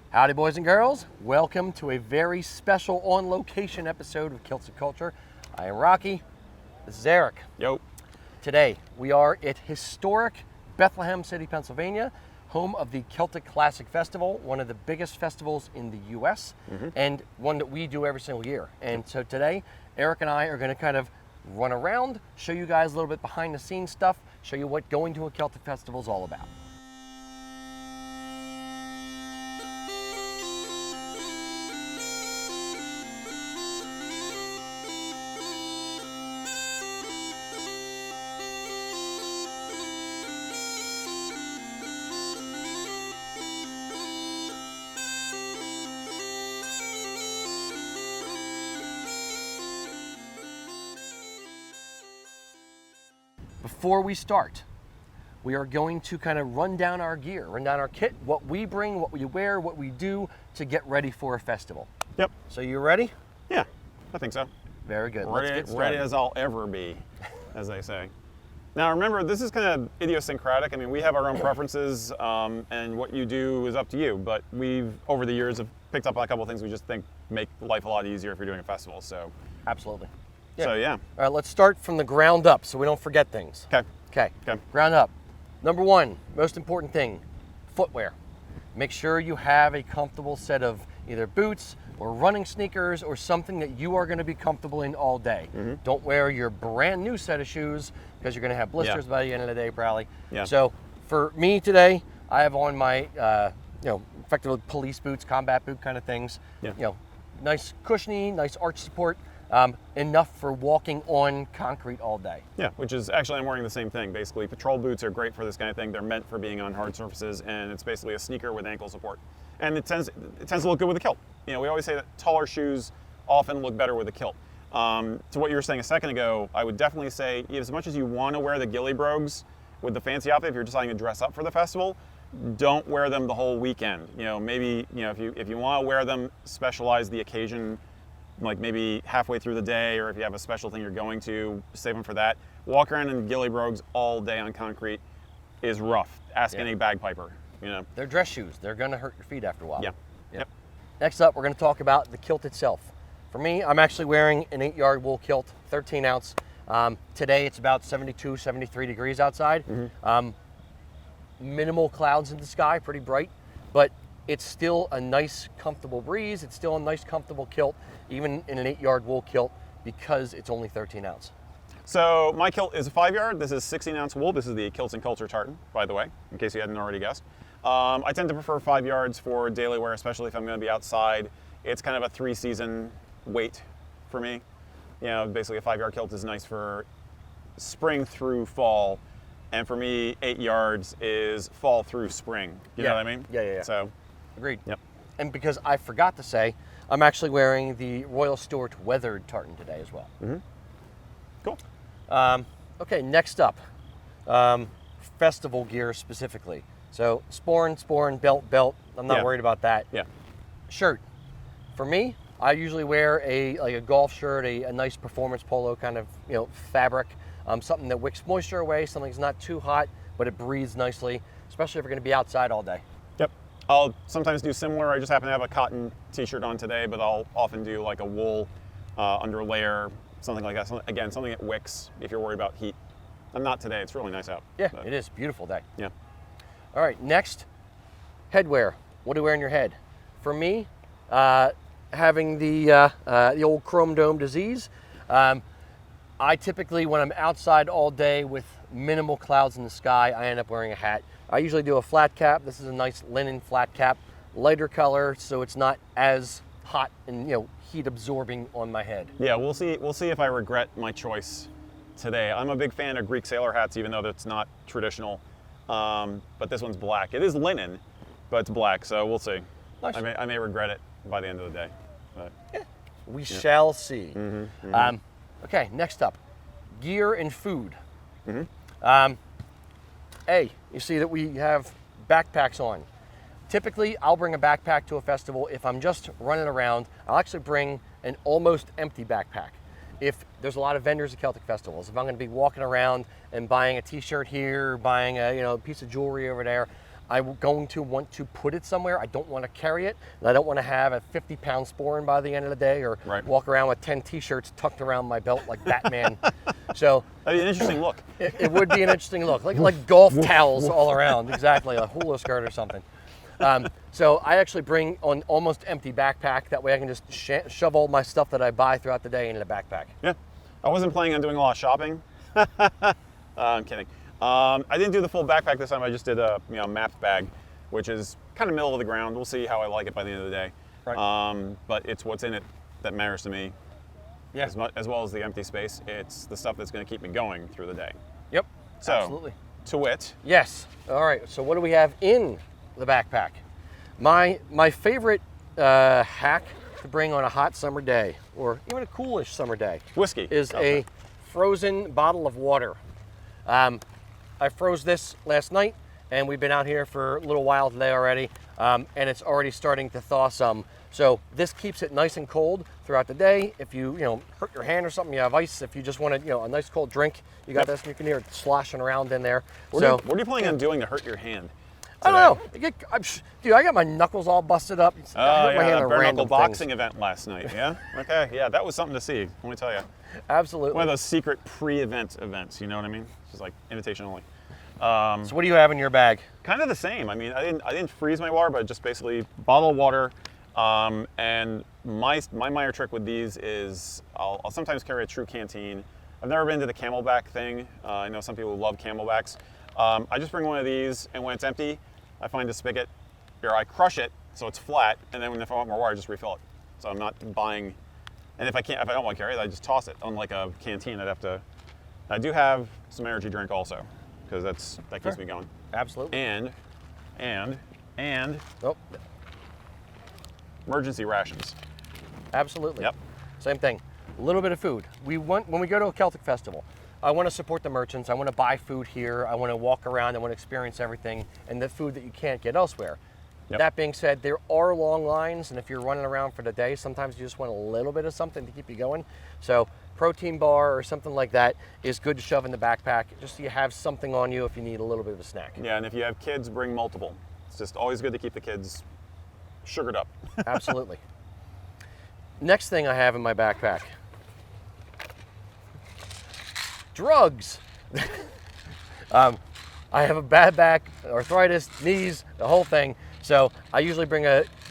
Howdy boys and girls, welcome to a very special on-location episode of Kilts and Culture. I am Rocky, this is Erik. Yo. Today we are at historic Bethlehem City, Pennsylvania, home of the Celtic Classic Festival, one of the biggest festivals in the US, and one that we do every single year. And so today, Erik and I are going to kind of run around, show you guys a little bit behind the scenes stuff, show you what going to a Celtic festival is all about. Before we start, we are going to kind of run down our gear, run down our kit, what we bring, what we wear, what we do to get ready for a festival. Yep. So you ready? Yeah, I think so. Very good. Ready, Let's get started. ready as I'll ever be, as they say. Now remember, this is kind of idiosyncratic. I mean, we have our own preferences, and what you do is up to you. But we've, over the years, have picked up on a couple of things we just think make life a lot easier if you're doing a festival. So. Absolutely. So yeah. All right, let's start from the ground up so we don't forget things. Okay. Okay. Ground up. Number one, most important thing, footwear. Make sure you have a comfortable set of either boots or running sneakers or something that you are going to be comfortable in all day. Don't wear your brand new set of shoes because you're going to have blisters by the end of the day probably. Yeah. So for me today, I have on my effectively police boots, combat boot kind of things. Yeah. Nice cushiony, nice arch support. Enough for walking on concrete all day. Yeah, which is actually, I'm wearing the same thing. Basically, patrol boots are great for this kind of thing. They're meant for being on hard surfaces, and it's basically a sneaker with ankle support. And it tends to look good with a kilt. You know, we always say that taller shoes often look better with a kilt. To what you were saying a second ago, I would definitely say, as much as you want to wear the ghillie brogues with the fancy outfit, if you're deciding to dress up for the festival, don't wear them the whole weekend. You know, maybe if you want to wear them, specialize the occasion. Like maybe halfway through the day, or if you have a special thing you're going to, save them for that. Walk around in ghillie brogues all day on concrete is rough. Ask any bagpiper, They're dress shoes. They're going to hurt your feet after a while. Yeah. Yep. Next up, we're going to talk about the kilt itself. For me, I'm actually wearing an 8-yard wool kilt, 13 ounce. Today, it's about 72, 73 degrees outside. Minimal clouds in the sky, pretty bright, but it's still a nice, comfortable breeze. It's still a nice, comfortable kilt, even in an 8-yard wool kilt, because it's only 13 ounce. So my kilt is a 5-yard. This is 16-ounce wool. This is the Kilts and Culture Tartan, by the way, in case you hadn't already guessed. I tend to prefer 5 yards for daily wear, especially if I'm going to be outside. It's kind of a 3-season weight for me. Basically a 5-yard kilt is nice for spring through fall. And for me, 8 yards is fall through spring. You know what I mean? Yeah. So. Agreed. Yep. And because I forgot to say, I'm actually wearing the Royal Stewart weathered tartan today as well. Cool. Okay, next up, festival gear specifically. So sporn, belt. I'm not worried about that. Yeah. Shirt. For me, I usually wear a golf shirt, a nice performance polo kind of fabric, something that wicks moisture away, something that's not too hot, but it breathes nicely, especially if you're going to be outside all day. Yep. I'll sometimes do similar. I just happen to have a cotton t-shirt on today, but I'll often do like a wool under layer, something like that. Again, something that wicks if you're worried about heat. I'm not today. It's really nice out. Yeah, it is. Beautiful day. Yeah. All right, next, headwear. What do you wear on your head? For me, having the old chrome dome disease, I typically, when I'm outside all day with minimal clouds in the sky, I end up wearing a hat. I usually do a flat cap. This is a nice linen flat cap, lighter color, so it's not as hot and heat absorbing on my head. Yeah, we'll see if I regret my choice today. I'm a big fan of Greek sailor hats, even though that's not traditional. But this one's black. It is linen, but it's black, so we'll see. Nice. I may regret it by the end of the day. But. Yeah, we shall see. Okay, next up, gear and food. You see that we have backpacks on. Typically, I'll bring a backpack to a festival. If I'm just running around, I'll actually bring an almost empty backpack. If there's a lot of vendors at Celtic festivals, if I'm going to be walking around and buying a t-shirt here, buying a piece of jewelry over there, I'm going to want to put it somewhere. I don't want to carry it, and I don't want to have a 50-pound sporran by the end of the day, or walk around with 10 T-shirts tucked around my belt like Batman. So that'd be an interesting look. It would be an interesting look, like golf towels all around, exactly, a hula skirt or something. So I actually bring an almost empty backpack. That way I can just shove all my stuff that I buy throughout the day into the backpack. Yeah, I wasn't planning on doing a lot of shopping. I'm kidding. I didn't do the full backpack this time. I just did a mapped bag, which is kind of middle of the ground. We'll see how I like it by the end of the day. Right. But it's what's in it that matters to me. Yeah. As well as the empty space. It's the stuff that's going to keep me going through the day. Yep. So, absolutely. To wit. Yes. All right. So what do we have in the backpack? My favorite hack to bring on a hot summer day, or even a coolish summer day, whiskey, is a frozen bottle of water. I froze this last night, and we've been out here for a little while today already, and it's already starting to thaw some. So this keeps it nice and cold throughout the day. If you hurt your hand or something, you have ice. If you just want a nice cold drink, you got this, and you can hear it sloshing around in there. What are you planning on doing to hurt your hand today? I don't know. Dude, I got my knuckles all busted up. Oh, yeah, a bare knuckle boxing event last night, yeah? Okay, yeah, that was something to see, let me tell you. Absolutely. One of those secret pre-event events, you know what I mean? Just like invitation only. So what do you have in your bag? Kind of the same. I mean, I didn't freeze my water, but just basically bottle of water. And my minor trick with these is I'll sometimes carry a true canteen. I've never been to the Camelback thing. I know some people love Camelbacks. I just bring one of these, and when it's empty, I find a spigot, or I crush it so it's flat, and then if I want more water, I just refill it. So I'm not buying. And if I don't want to carry it, I just toss it. Unlike a canteen, I'd have to. I do have some energy drink also, because that keeps me going. Absolutely. And oh, emergency rations. Absolutely. Yep. Same thing. A little bit of food. When we go to a Celtic festival, I want to support the merchants. I want to buy food here. I want to walk around. I want to experience everything and the food that you can't get elsewhere. Yep. That being said, there are long lines, and if you're running around for the day, sometimes you just want a little bit of something to keep you going. So protein bar or something like that is good to shove in the backpack, just so you have something on you if you need a little bit of a snack. Yeah, and if you have kids, bring multiple. It's just always good to keep the kids sugared up. Absolutely. Next thing I have in my backpack, drugs. I have a bad back, arthritis, knees, the whole thing. So I usually bring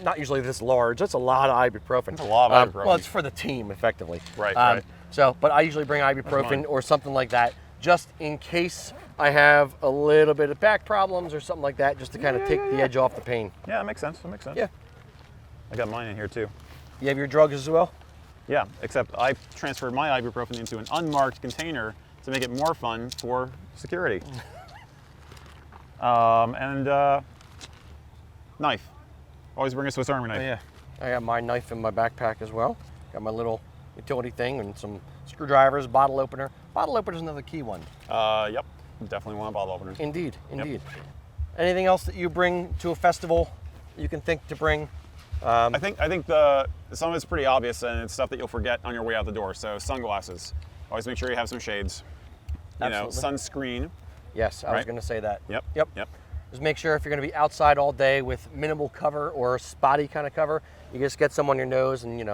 not usually this large, that's a lot of ibuprofen. That's a lot of ibuprofen. Well, it's for the team, effectively. Right. But I usually bring ibuprofen or something like that, just in case I have a little bit of back problems or something like that, just to kind of take the edge off the pain. Yeah, that makes sense. Yeah. I got mine in here too. You have your drugs as well? Yeah, except I transferred my ibuprofen into an unmarked container to make it more fun for security. Knife. Always bring a Swiss Army knife. Oh, yeah. I got my knife in my backpack as well. Got my little utility thing and some screwdrivers, bottle opener. Bottle opener is another key one. Yep. Definitely want a bottle opener. Indeed. Yep. Anything else that you bring to a festival you can think to bring? I think some of it's pretty obvious, and it's stuff that you'll forget on your way out the door. So sunglasses. Always make sure you have some shades. Sunscreen. Yes, I was going to say that. Yep. Just make sure if you're going to be outside all day with minimal cover or spotty kind of cover, you just get some on your nose and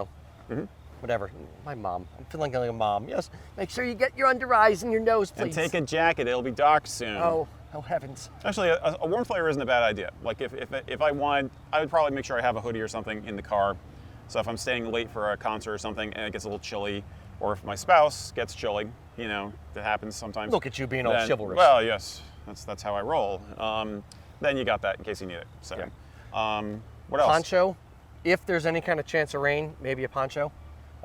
whatever. My mom. I'm feeling like a mom. Yes. Make sure you get your under eyes and your nose, please. And take a jacket. It'll be dark soon. Oh heavens. Actually, a warm flare isn't a bad idea. Like if I wanted, I would probably make sure I have a hoodie or something in the car. So if I'm staying late for a concert or something and it gets a little chilly, or if my spouse gets chilly, that happens sometimes. Look at you being all chivalrous. Well, yes, that's how I roll. Then you got that in case you need it. So, what else? Poncho. If there's any kind of chance of rain, maybe a poncho.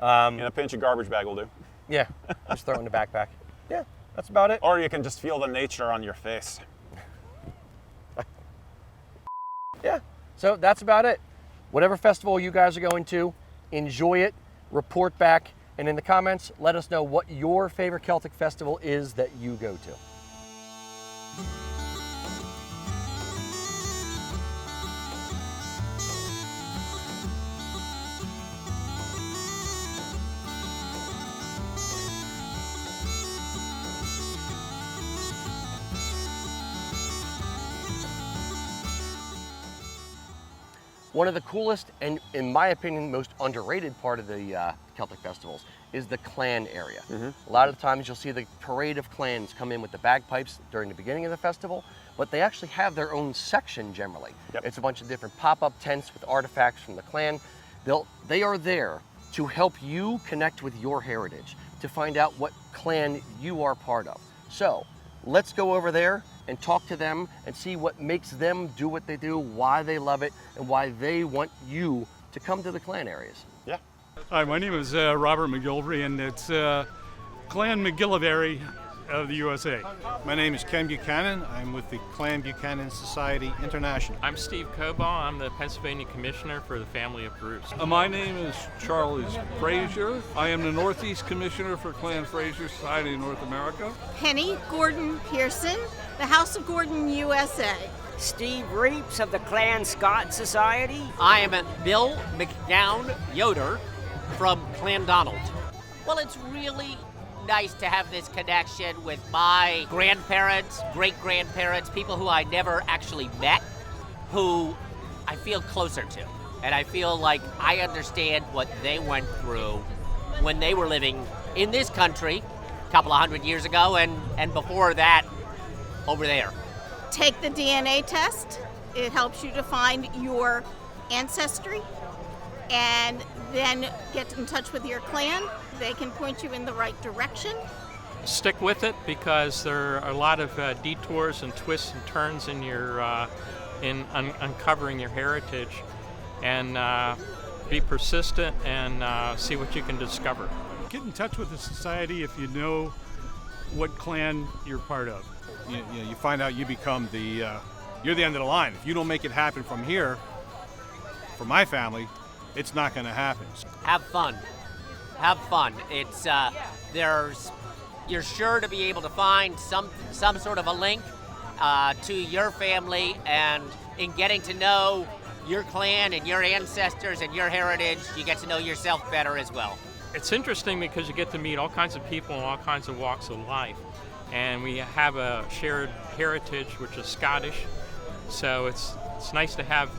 And a pinch of garbage bag will do. Yeah, just throw it in the backpack. Yeah, that's about it. Or you can just feel the nature on your face. Yeah, so that's about it. Whatever festival you guys are going to, enjoy it, report back, and in the comments, let us know what your favorite Celtic festival is that you go to. One of the coolest and, in my opinion, most underrated part of the Celtic festivals is the clan area. A lot of times you'll see the parade of clans come in with the bagpipes during the beginning of the festival, but they actually have their own section generally. It's a bunch of different pop-up tents with artifacts from the clan. They are there to help you connect with your heritage, to find out what clan you are part of. So let's go over there and talk to them and see what makes them do what they do, why they love it, and why they want you to come to the clan areas. Yeah. Hi, my name is Robert McGilvery, and it's Clan McGillivray of the USA. My name is Ken Buchanan. I'm with the Clan Buchanan Society International. I'm Steve Cobaugh. I'm the Pennsylvania Commissioner for the Family of Groups. My name is Charlie Frazier. I am the Northeast Commissioner for Clan Frazier Society in North America. Penny Gordan Pierson, the House of Gordan USA. Steve Reeps of the Clan Scott Society. I am Bill MacGowan Yoder from Clan Donald. Well, it's really nice to have this connection with my grandparents, great-grandparents, people who I never actually met, who I feel closer to. And I feel like I understand what they went through when they were living in this country a couple of hundred years ago and before that over there. Take the DNA test. It helps you to find your ancestry, and then get in touch with your clan. They can point you in the right direction. Stick with it, because there are a lot of detours and twists and turns in your uncovering your heritage, and be persistent and see what you can discover. Get in touch with the society if you know what clan you're part of. You find out you become you're the end of the line. If you don't make it happen from here, for my family, it's not going to happen. Have fun. Have fun. It's you're sure to be able to find some sort of a link to your family, and in getting to know your clan and your ancestors and your heritage, you get to know yourself better as well. It's interesting because you get to meet all kinds of people in all kinds of walks of life, and we have a shared heritage which is Scottish, so it's nice to have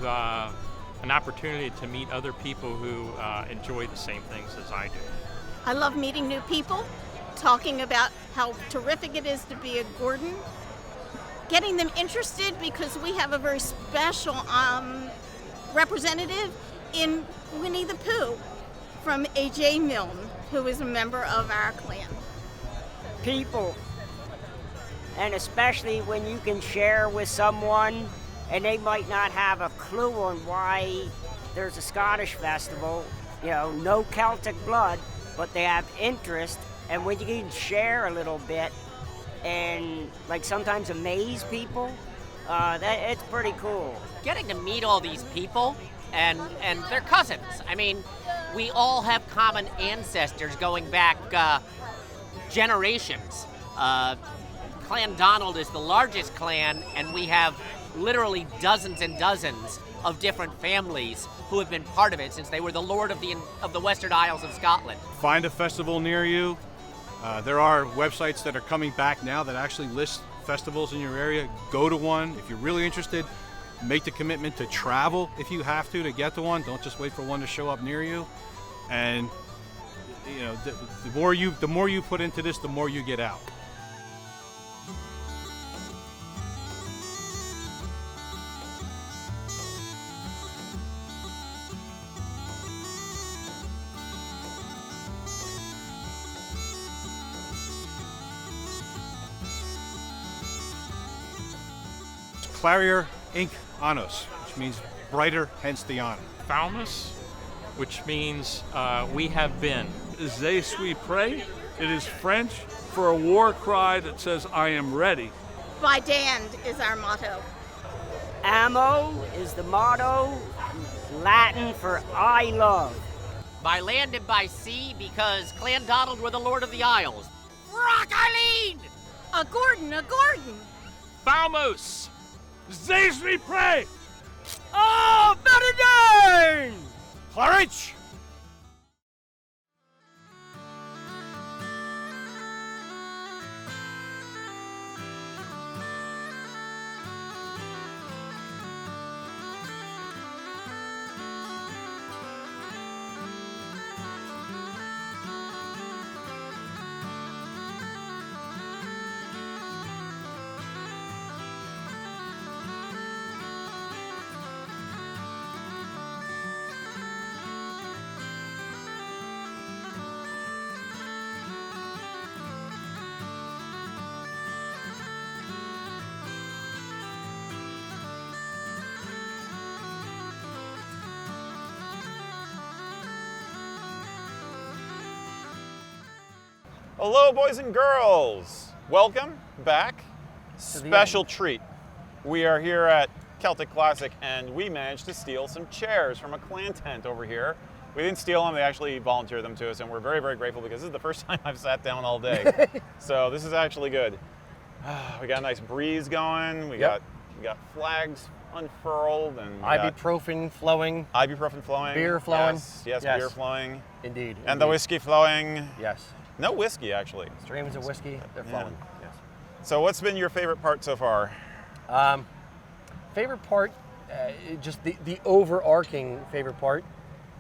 an opportunity to meet other people who enjoy the same things as I do. I love meeting new people, talking about how terrific it is to be a Gordan, getting them interested because we have a very special representative in Winnie the Pooh from A.J. Milne, who is a member of our clan. People. And especially when you can share with someone and they might not have a clue on why there's a Scottish festival, no Celtic blood, but they have interest, and when you can share a little bit and sometimes amaze people, it's pretty cool. Getting to meet all these people and their cousins. I mean, we all have common ancestors going back generations. Clan Donald is the largest clan, and we have literally dozens and dozens of different families who have been part of it since they were the lord of the Western Isles of Scotland. Find a festival near you. There are websites that are coming back now that actually list festivals in your area. Go to one. If you're really interested, make the commitment to travel if you have to get to one. Don't just wait for one to show up near you. And the more you put into this, the more you get out. Clarier ink annos, which means brighter, hence the honor. Falmus, which means we have been. Je suis prêt. It is French for a war cry that says, I am ready. By Dand is our motto. Amo is the motto, Latin for I love. By land and by sea, because Clan Donald were the lord of the Isles. Rock Eileen! A Gordan, a Gordan! Falmus! Je suis prêt. Oh, better name! Claridge! Hello, boys and girls. Welcome back. Special treat. We are here at Celtic Classic, and we managed to steal some chairs from a clan tent over here. We didn't steal them, they actually volunteered them to us, and we're very, very grateful because this is the first time I've sat down all day. So this is actually good. We got a nice breeze going, we got flags unfurled, and ibuprofen flowing. Ibuprofen flowing. Beer flowing. Yes, beer flowing. Indeed. And the whiskey flowing. Yes. No whiskey, actually. Streams of whiskey, they're flowing. Yes. So what's been your favorite part so far? Favorite part, just the overarching favorite part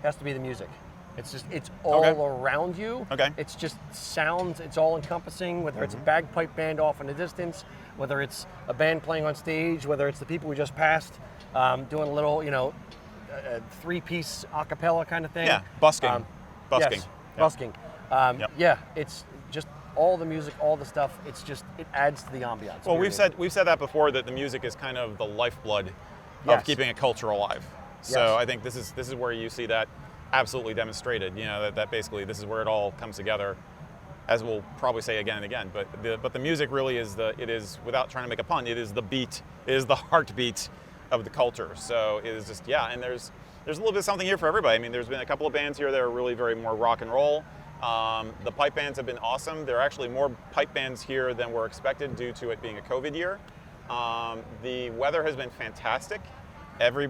has to be the music. It's all around you. Okay. It's just sounds, it's all encompassing, whether it's a bagpipe band off in the distance, whether it's a band playing on stage, whether it's the people we just passed doing a little, three-piece a cappella kind of thing. Yeah, busking. Busking. Yes, busking. Yeah, it's just all the music, all the stuff. It's just, it adds to the ambiance. Well, we've said that before, that the music is kind of the lifeblood of keeping a culture alive. So I think this is where you see that absolutely demonstrated. That basically this is where it all comes together, as we'll probably say again and again. But the music really is without trying to make a pun, it is the beat, it is the heartbeat of the culture. So it is just and there's a little bit of something here for everybody. I mean, there's been a couple of bands here that are really very more rock and roll. The pipe bands have been awesome. There are actually more pipe bands here than were expected due to it being a COVID year. The weather has been fantastic.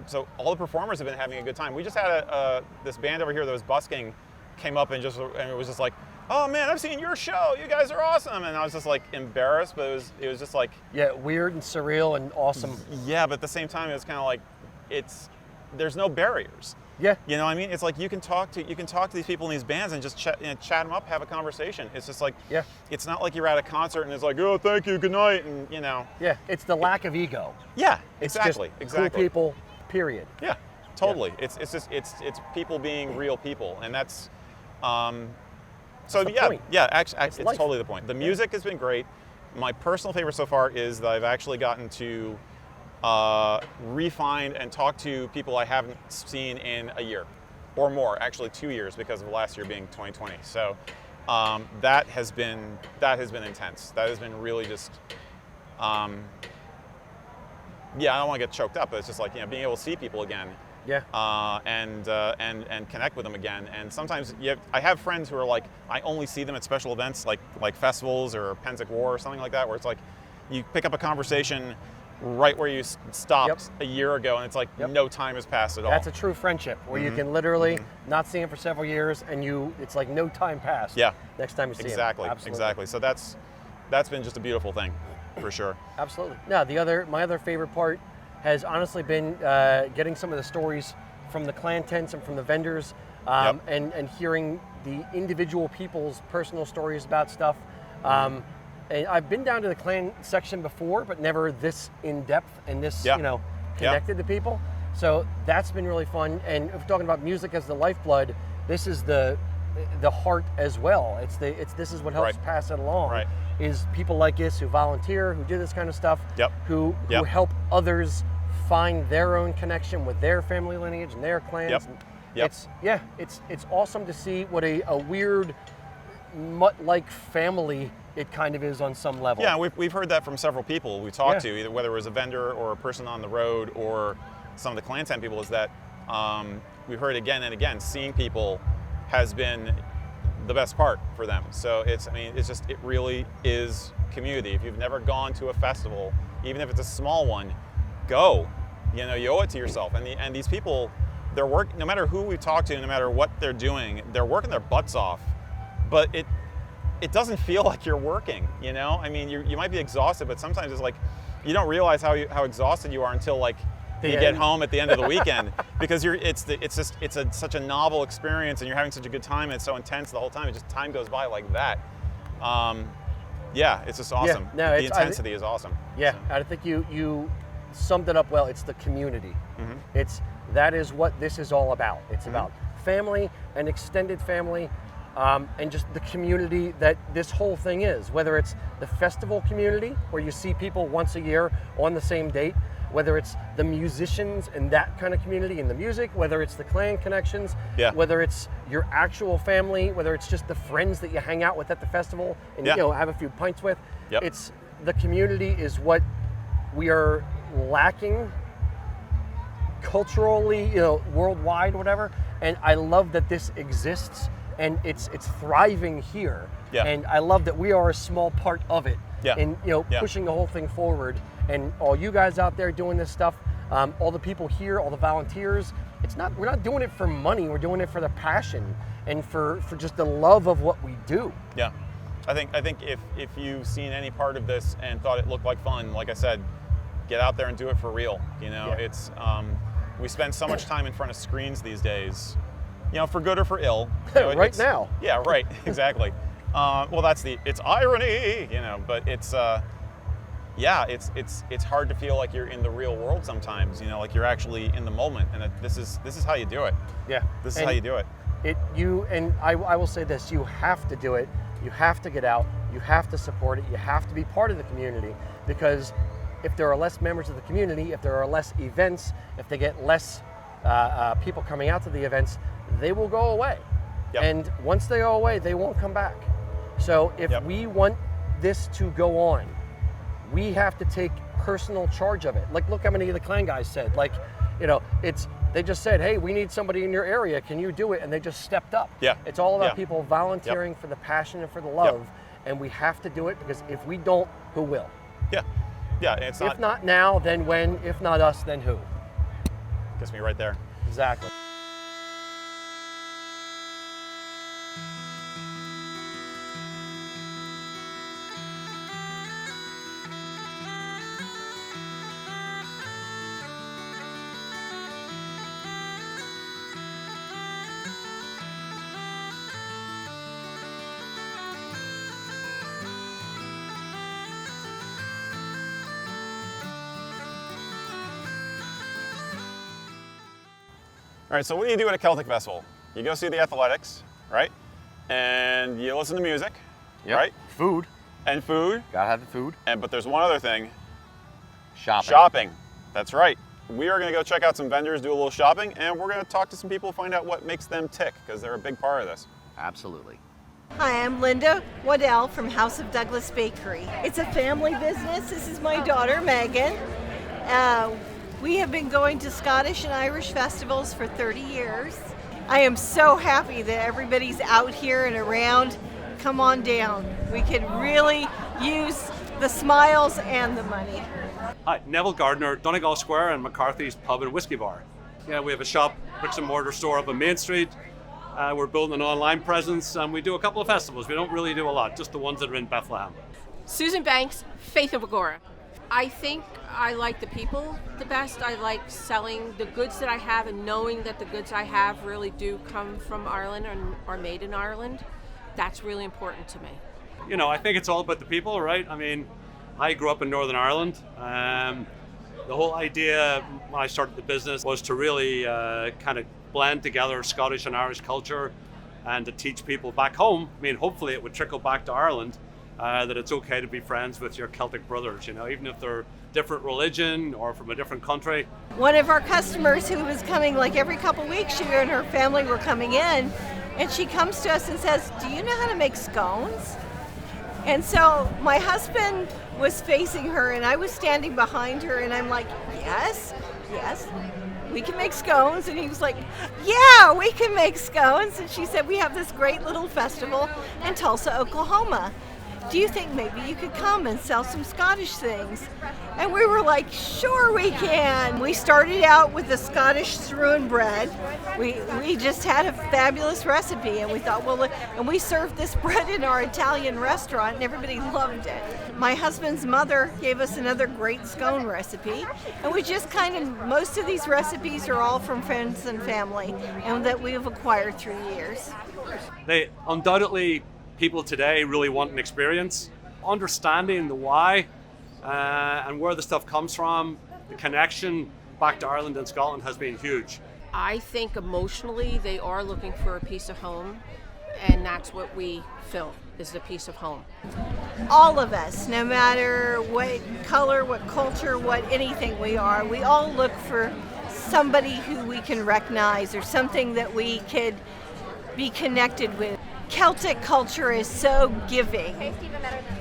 So all the performers have been having a good time. We just had this band over here that was busking came up and it was just like, oh man, I've seen your show. You guys are awesome. And I was just like embarrassed, but it was just like, weird and surreal and awesome. Yeah, but at the same time, it's kind of like there's no barriers. Yeah. You know what I mean? It's like you can talk to these people in these bands and just chat them up, have a conversation. It's just like, it's not like you're at a concert and it's like, oh, thank you, good night, and Yeah, it's the lack of ego. Yeah, it's exactly. Just cool people, period. Yeah, totally. Yeah. It's people being real people, and that's point. Actually, it's life. totally the point. The music has been great. My personal favorite so far is that I've actually gotten to refine and talk to people I haven't seen in a year or more, actually 2 years, because of last year being 2020. So that has been intense. That has been really just I don't want to get choked up, but it's just like being able to see people again. Yeah. And connect with them again. And sometimes I have friends who are like, I only see them at special events like festivals or Pensic War or something like that, where it's like you pick up a conversation right where you stopped a year ago, and it's like no time has passed at all. That's a true friendship, where you can literally not see him for several years, and it's like no time passed. Yeah. Next time you see him. Exactly. So that's been just a beautiful thing, for sure. Absolutely. Now, my other favorite part has honestly been getting some of the stories from the clan tents and from the vendors, and hearing the individual people's personal stories about stuff. And I've been down to the clan section before, but never this in depth and this, connected to people. So that's been really fun. And if we're talking about music as the lifeblood, this is the heart as well. This is what helps pass it along. Right. Is people like this who volunteer, who do this kind of stuff, who help others find their own connection with their family lineage and their clans. It's awesome to see what a weird mutt-like family it kind of is on some level. Yeah, we've heard that from several people we talked to, either whether it was a vendor or a person on the road or some of the clan tent people, is that we've heard again and again, seeing people has been the best part for them. So it really is community. If you've never gone to a festival, even if it's a small one, go. You owe it to yourself. And these people, they're working, no matter who we talk to, no matter what they're doing, they're working their butts off. But it doesn't feel like you're working, I mean, you might be exhausted, but sometimes it's like you don't realize how exhausted you are until you get home at the end of the weekend, because it's such a novel experience, and you're having such a good time, and it's so intense the whole time. Time goes by like that. It's just awesome. Yeah, the intensity is awesome. Yeah, so. I think you summed it up well. It's the community. Mm-hmm. That is what this is all about. It's about family and extended family. And just the community that this whole thing is, whether it's the festival community where you see people once a year on the same date, whether it's the musicians and that kind of community in the music, whether it's the clan connections, Yeah. whether it's your actual family, whether it's just the friends that you hang out with at the festival and Yeah. you know, have a few pints with. Yep. It's the community is what we are lacking culturally, you know, worldwide, whatever. And I love that this exists and it's thriving here. Yeah. And I love that we are a small part of it. Yeah. And you know, Yeah. pushing the whole thing forward. And all you guys out there doing this stuff, all the people here, all the volunteers. We're not doing it for money. We're doing it for the passion and for just the love of what we do. Yeah, I think if you've seen any part of this and thought it looked like fun, like I said, get out there and do it for real. You know, Yeah. it's we spend so much time in front of screens these days, you know, for good or for ill. You know, Right now. Yeah, right, exactly. Well, it's irony, you know, but it's yeah, it's hard to feel like you're in the real world sometimes. You know, like you're actually in the moment, and this is how you do it. Yeah. This is how you do it. I will say this, you have to do it. You have to get out. You have to support it. You have to be part of the community, because if there are less members of the community, if there are less events, if they get less people coming out to the events, they will go away. Yep. And once they go away, they won't come back. So if Yep. we want this to go on, we have to take personal charge of it. Like, look how many of the clan guys said, like, you know, they just said, hey, we need somebody in your area. Can you do it? And they just stepped up. Yeah. It's all about Yeah. people volunteering for the passion and for the love. And we have to do it, because if we don't, who will? Yeah, yeah. It's If not now, then when? If not us, then who? Gets me right there. Exactly. All right, so what do you do at a Celtic festival? You go see the athletics, right? And you listen to music, Yep. right? Food. And food. Gotta have the food. But there's one other thing. Shopping. Shopping. That's right. We are going to go check out some vendors, do a little shopping, and we're going to talk to some people, find out what makes them tick, because they're a big part of this. Absolutely. Hi, I'm Linda Waddell from House of Douglas Bakery. It's a family business. This is my daughter, Megan. We have been going to Scottish and Irish festivals for 30 years. I am so happy that everybody's out here and around. Come on down. We could really use the smiles and the money. Hi, Neville, Gardner, Donegal Square and McCarthy's Pub and Whiskey Bar. Yeah, we have a shop, bricks and mortar store up on Main Street. We're building an online presence, and we do a couple of festivals. We don't really do a lot, just the ones that are in Bethlehem. Susan Banks, Faith of Agora. I think I like the people the best. I like selling the goods that I have and knowing that the goods I have really do come from Ireland and are made in Ireland. That's really important to me. You know, I think it's all about the people, right? I mean, I grew up in Northern Ireland. The whole idea when I started the business was to really kind of blend together Scottish and Irish culture and to teach people back home. I mean, hopefully it would trickle back to Ireland. That it's okay to be friends with your Celtic brothers, you know, even if they're different religion or from a different country. One of our customers who was coming like every couple weeks, she and her family were coming in, and she comes to us and says, do you know how to make scones? And so my husband was facing her and I was standing behind her, and I'm like, yes, we can make scones. And he was like, yeah, we can make scones. And she said, we have this great little festival in Tulsa, Oklahoma. Do you think maybe you could come and sell some Scottish things? And we were like, sure we can. We started out with the Scottish strewn bread. We just had a fabulous recipe, and we thought, well, and we served this bread in our Italian restaurant, and everybody loved it. My husband's mother gave us another great scone recipe, and we just kind of, most of these recipes are all from friends and family, and that we have acquired through the years. They undoubtedly, people today really want an experience. Understanding the why and where the stuff comes from, the connection back to Ireland and Scotland has been huge. I think emotionally they are looking for a piece of home, and that's what we fill, is the piece of home. All of us, no matter what color, what culture, what anything we are, we all look for somebody who we can recognize or something that we could be connected with. Celtic culture is so giving,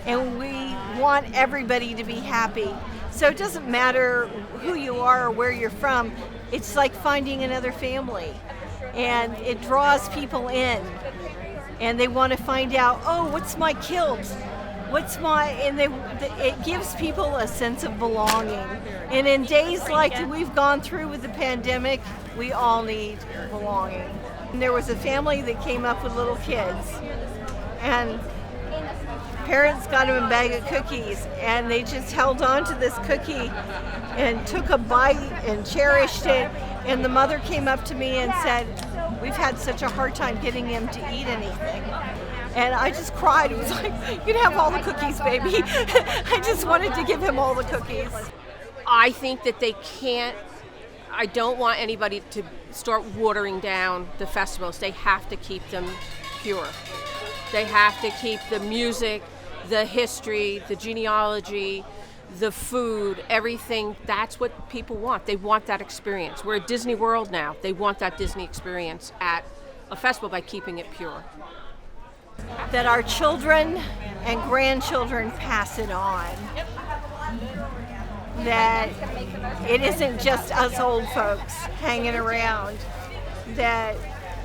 and we want everybody to be happy. So it doesn't matter who you are or where you're from, it's like finding another family. And it draws people in, and they want to find out, oh, what's my kilt? It gives people a sense of belonging. And in days like that we've gone through with the pandemic, we all need belonging. And there was a family that came up with little kids, and parents got them a bag of cookies, and they just held on to this cookie and took a bite and cherished it. And the mother came up to me and said, we've had such a hard time getting him to eat anything. And I just cried. It was like, you can have all the cookies, baby. I just wanted to give him all the cookies. I think that they can't, I don't want anybody to start watering down the festivals. They have to keep them pure. They have to keep the music, the history, the genealogy, the food, everything. That's what people want. They want that experience. We're at Disney World now. They want that Disney experience at a festival by keeping it pure. That our children and grandchildren pass it on. That it isn't just us old folks hanging around, that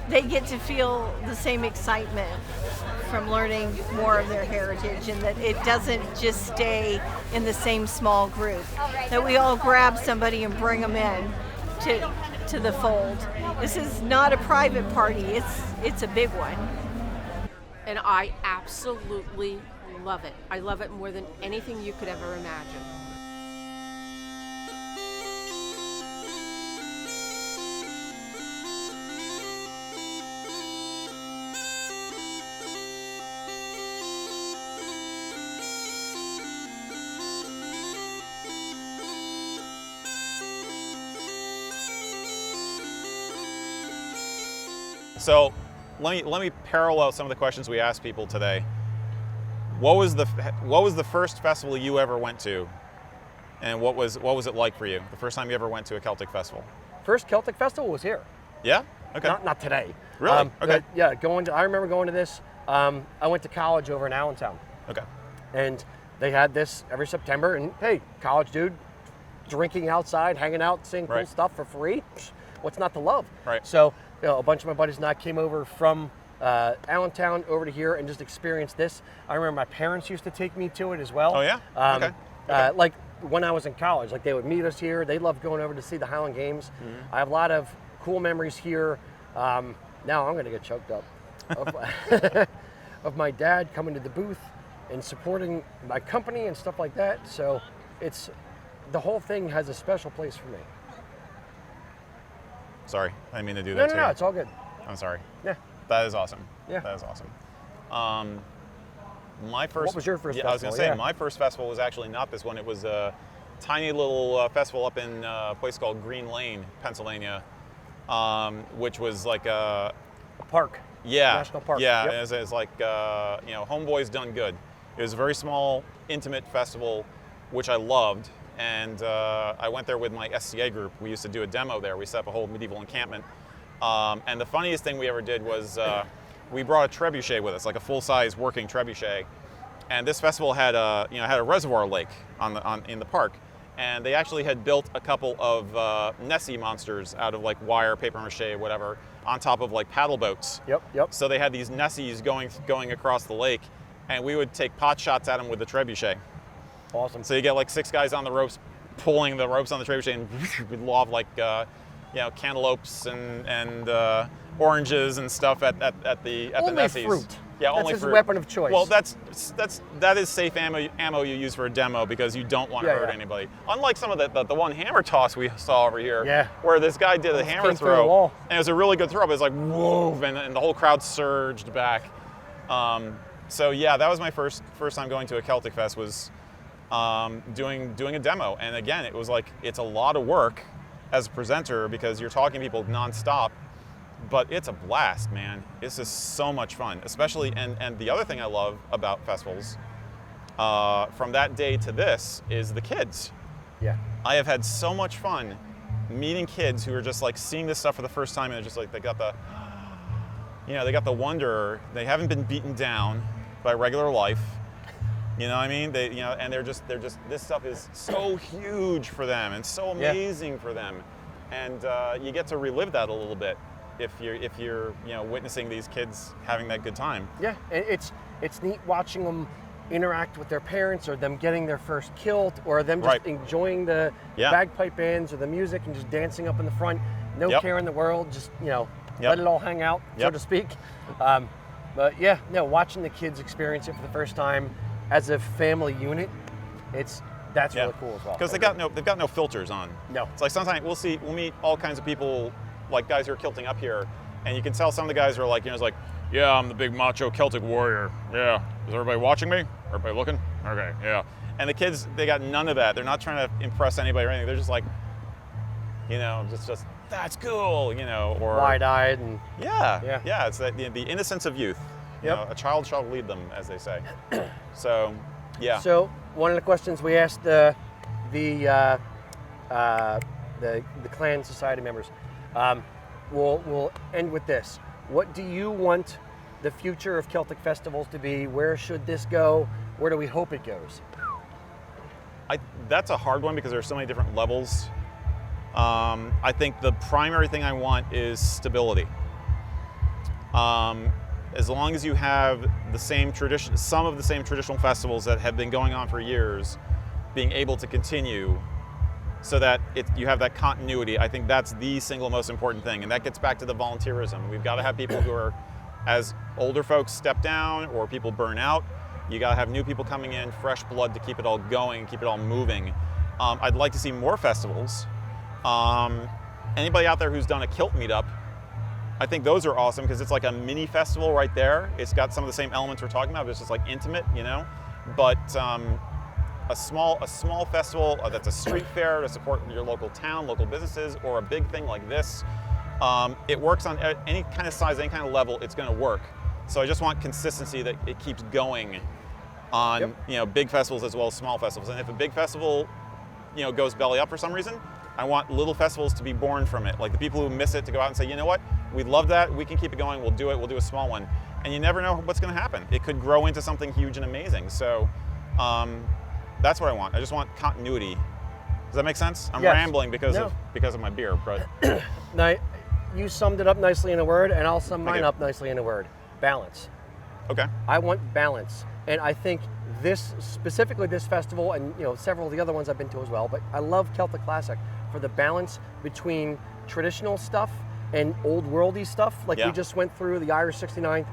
they get to feel the same excitement from learning more of their heritage, and that it doesn't just stay in the same small group, that we all grab somebody and bring them in to the fold. This is not a private party, it's a big one. And I absolutely love it. I love it more than anything you could ever imagine. So let me parallel some of the questions we asked people today. What was the first festival you ever went to, and what was it like for you? The first time you ever went to a Celtic festival? First Celtic festival was here. Yeah. Okay. Not today. Really? Okay. Yeah. I remember going to this. I went to college over in Allentown. Okay. And they had this every September. And hey, college dude, drinking outside, hanging out, seeing cool stuff for free. What's not to love? Right. So a bunch of my buddies and I came over from Allentown over to here and just experienced this. I remember my parents used to take me to it as well. Oh yeah? Okay. Like when I was in college, like they would meet us here. They loved going over to see the Highland games. Mm-hmm. I have a lot of cool memories here. Now I'm going to get choked up of my dad coming to the booth and supporting my company and stuff like that. So the whole thing has a special place for me. Sorry, I didn't mean to do that to you. No, it's all good. I'm sorry. Yeah. That is awesome. Yeah. That is awesome. My first. What was your first festival? I was going to say, my first festival was actually not this one. It was a tiny little festival up in a place called Green Lane, Pennsylvania, which was like a park. Yeah. National park. Yeah. Yep. It was like, Homeboys Done Good. It was a very small, intimate festival, which I loved. And I went there with my SCA group. We used to do a demo there. We set up a whole medieval encampment. And the funniest thing we ever did was we brought a trebuchet with us, like a full-size working trebuchet. And this festival had a reservoir lake in the park. And they actually had built a couple of Nessie monsters out of like wire, paper mache, whatever, on top of like paddle boats. Yep. So they had these Nessies going across the lake, and we would take pot shots at them with the trebuchet. Awesome. So you get like 6 guys on the ropes, pulling the ropes on the trebuchet, and we'd lob like cantaloupes and oranges and stuff at the Nessies. Fruit. Yeah, that's only his fruit. Weapon of choice. Well, that is safe ammo you use for a demo because you don't want to hurt anybody. Unlike some of the one hammer toss we saw over here, where this guy did a hammer throw, and it was a really good throw, but it was like whoa, and the whole crowd surged back. So yeah, that was my first time going to a Celtic Fest, was doing a demo. And again, it was like, it's a lot of work as a presenter because you're talking to people nonstop, but it's a blast, man. It's just so much fun, especially, and the other thing I love about festivals, from that day to this, is the kids. Yeah. I have had so much fun meeting kids who are just like seeing this stuff for the first time, and it's just like they got the wonder. They haven't been beaten down by regular life. You know what I mean? And they're just this stuff is so huge for them and so amazing for them, and you get to relive that a little bit if you're witnessing these kids having that good time. Yeah, it's neat watching them interact with their parents, or them getting their first kilt, or them just enjoying the bagpipe bands or the music and just dancing up in the front. No care in the world, just let it all hang out, so to speak. But yeah, no, watching the kids experience it for the first time as a family unit, that's really cool as well. Because they've got no filters on. No. It's like sometimes we'll meet all kinds of people, like guys who are kilting up here, and you can tell some of the guys are like, it's like, yeah, I'm the big macho Celtic warrior. Yeah. Is everybody watching me? Everybody looking? Okay, yeah. And the kids, they got none of that. They're not trying to impress anybody or anything. They're just like, just that's cool, or wide-eyed and yeah. It's that the innocence of youth. A child shall lead them, as they say. So, yeah. So one of the questions we asked the clan society members, we'll end with this. What do you want the future of Celtic festivals to be? Where should this go? Where do we hope it goes? That's a hard one because there's so many different levels. I think the primary thing I want is stability. As long as you have the same tradition, some of the same traditional festivals that have been going on for years, being able to continue so that you have that continuity, I think that's the single most important thing. And that gets back to the volunteerism. We've got to have people who are, as older folks step down or people burn out, you got to have new people coming in, fresh blood to keep it all going, keep it all moving. I'd like to see more festivals. Anybody out there who's done a kilt meetup, I think those are awesome because it's like a mini festival right there. It's got some of the same elements we're talking about, but it's just like intimate, But a small festival that's a street fair to support your local town, local businesses, or a big thing like this, it works on any kind of size, any kind of level. It's going to work. So I just want consistency, that it keeps going on big festivals as well as small festivals. And if a big festival goes belly up for some reason, I want little festivals to be born from it. Like the people who miss it to go out and say, you know what, we love that, we can keep it going, we'll do it, we'll do a small one. And you never know what's gonna happen. It could grow into something huge and amazing. So that's what I want. I just want continuity. Does that make sense? I'm rambling because of my beer, but. Now, you summed it up nicely in a word, and I'll sum mine up nicely in a word. Balance. Okay. I want balance. And I think specifically this festival, and several of the other ones I've been to as well, but I love Celtic Classic for the balance between traditional stuff and old worldy stuff. Like we just went through the Irish 69th,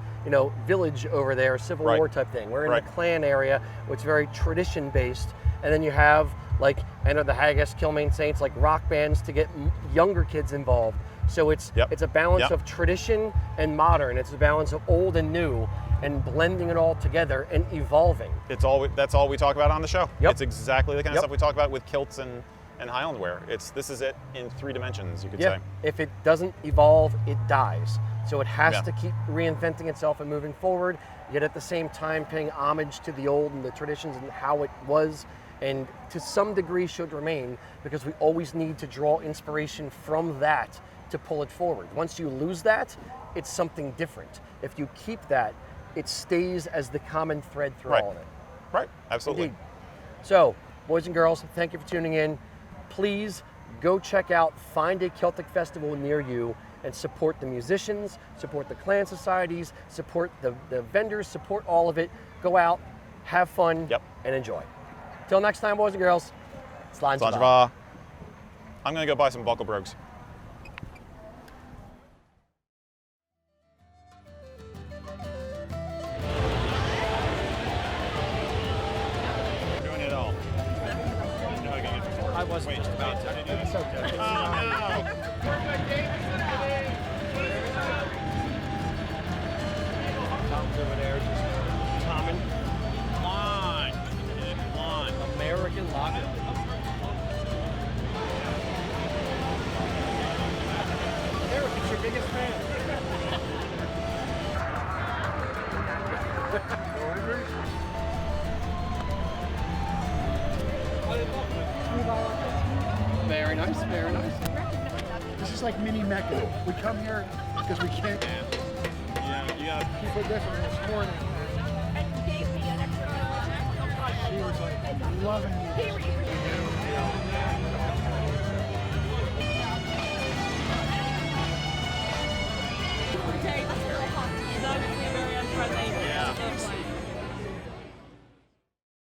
village over there, Civil War type thing. We're in the clan area, which is very tradition based. And then you have like Enter the Haggis, Kilmaine Saints, like rock bands to get younger kids involved. So it's a balance of tradition and modern. It's a balance of old and new, and blending it all together and evolving. That's all we talk about on the show. It's exactly the kind of stuff we talk about with kilts and Highland wear. This is it in 3 dimensions, you could say. If it doesn't evolve, it dies. So it has to keep reinventing itself and moving forward, yet at the same time paying homage to the old and the traditions and how it was, and to some degree should remain, because we always need to draw inspiration from that to pull it forward. Once you lose that, it's something different. If you keep that, it stays as the common thread through all of it. Right, absolutely. Indeed. So, boys and girls, thank you for tuning in. Please go check out, find a Celtic festival near you, and support the musicians, support the clan societies, support the vendors, support all of it. Go out, have fun, and enjoy. Till next time, boys and girls, Slán Siva. I'm going to go buy some buckle brogues. I wasn't just about to. It's okay. Oh, no. Tom's over there just common. Blonde. American lager. Erik, it's your biggest fan. Very nice, very nice. This is like mini Mecca. We come here because we can't. Yeah, you got People different this morning. She was like loving you.